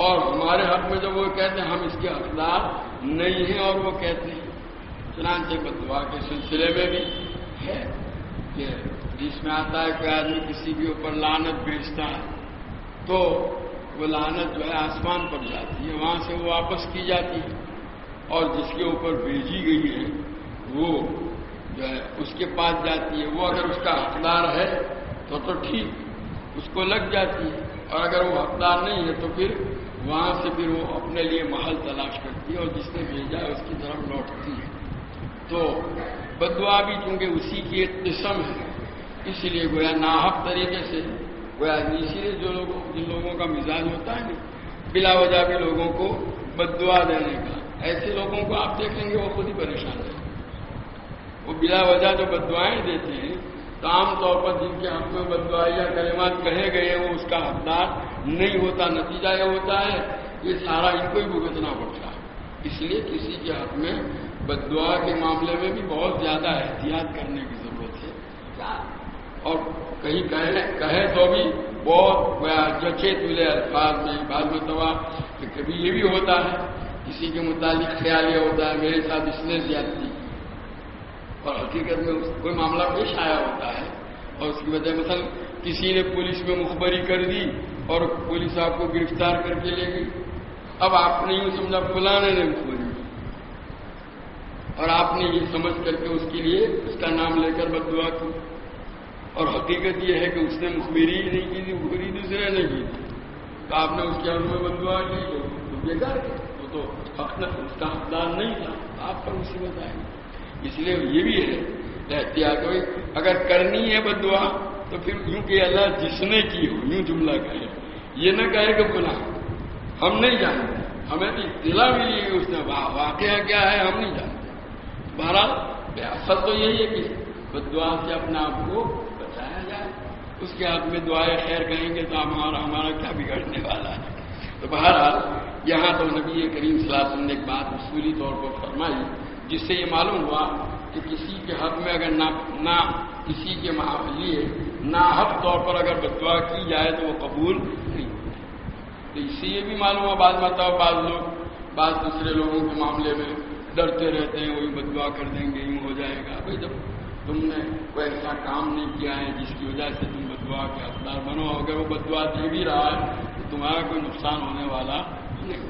اور ہمارے حق میں جب وہ کہتے ہیں ہم اس کے حقدار نہیں ہیں اور وہ کہتے ہیں. چنانچہ بددعا کے سلسلے میں بھی ہے کہ جس میں آتا ہے کہ آدمی کسی کے اوپر لعنت بھیجتا ہے تو وہ لعنت جو ہے آسمان پر جاتی ہے، وہاں سے وہ واپس کی جاتی ہے، اور جس کے اوپر بھیجی گئی ہے وہ جو ہے اس کے پاس جاتی ہے. وہ اگر اس کا حقدار ہے تو ٹھیک اس کو لگ جاتی ہے، اور اگر وہ حقدار نہیں ہے تو پھر وہاں سے پھر وہ اپنے لیے محل تلاش کرتی ہے اور جس نے بھیجا ہے اس کی طرف لوٹتی ہے. تو بددعا بھی چونکہ اسی کی ایک قسم ہے، اس لیے گویا ناحق طریقے سے گویا اسی لیے جن لوگوں کا مزاج ہوتا ہے نا بلا وجہ بھی لوگوں کو بددعا دینے کا، ایسے لوگوں کو آپ دیکھیں گے وہ خود ہی پریشان ہے. وہ بلا وجہ جو بددعائیں دیتے ہیں تو عام طور پر جن کے حق میں بددعا یا کلمات کہے گئے ہیں وہ اس کا حقدار نہیں ہوتا. نتیجہ یہ ہوتا ہے یہ سارا ان کو ہی بھگتنا پڑتا ہے. اس لیے کسی کے حق میں بددعا کے معاملے میں بھی بہت زیادہ احتیاط کرنے کی ضرورت ہے. اور کہیں کہے تو بھی بہت جچے تلے الفاظ میں. بعض مرتبہ کبھی یہ بھی ہوتا ہے کسی کے متعلق خیال یہ ہوتا ہے میرے ساتھ اس نے زیادتی، اور حقیقت میں کوئی معاملہ پیش آیا ہوتا ہے اور اس کی وجہ مثلا کسی نے پولیس میں مخبری کر دی اور پولیس آپ کو گرفتار کر کے لے گئی. اب آپ نے یوں سمجھا فلانے نے مخبری کی اور آپ نے یہ سمجھ کر کے اس کے لیے اس کا نام لے کر بددعا کی، اور حقیقت یہ ہے کہ اس نے مخبری ہی نہیں کی تھی، مخبری دوسرے نے کی تھی. تو آپ نے اس کے حق میں بددعا کی تو بیکار کی، وہ تو اس کا حقدار نہیں تھا، آپ پر مصیبت آئے گی. اس لیے یہ بھی ہے احتیاط ہوئی. اگر کرنی ہے بددعا تو پھر یوں کہ اللہ جس نے کی ہو یوں جملہ کہے، یہ نہ کہے کہ فلاں ہم نہیں جانتے، ہمیں تو اطلاع ملی ہے اس نے واقعہ کیا ہے ہم نہیں جانتے. بہرحال اصل تو یہی ہے کہ بددعا سے اپنے آپ کو بچایا جائے. اس کے حق میں دعائے خیر کہیں گے تو ہمارا کیا بگڑنے والا ہے. تو بہرحال یہاں تو نبی کریم صلی اللہ علیہ وسلم نے ایک بات اصولی طور پر فرمائی جس سے یہ معلوم ہوا کہ کسی کے حق میں اگر نہ کسی کے لیے ناحق طور پر اگر بددعا کی جائے تو وہ قبول نہیں. تو اس سے یہ بھی معلوم ہوا بعض لوگ بعض دوسرے لوگوں کے معاملے میں ڈرتے رہتے ہیں وہی بددعا کر دیں گے یوں ہو جائے گا. بھائی جب تم نے کوئی ایسا کام نہیں کیا ہے جس کی وجہ سے تم بددعا کے حقدار بنو، اگر وہ بددعا دے بھی رہا ہے تو تمہارا کوئی نقصان ہونے والا نہیں.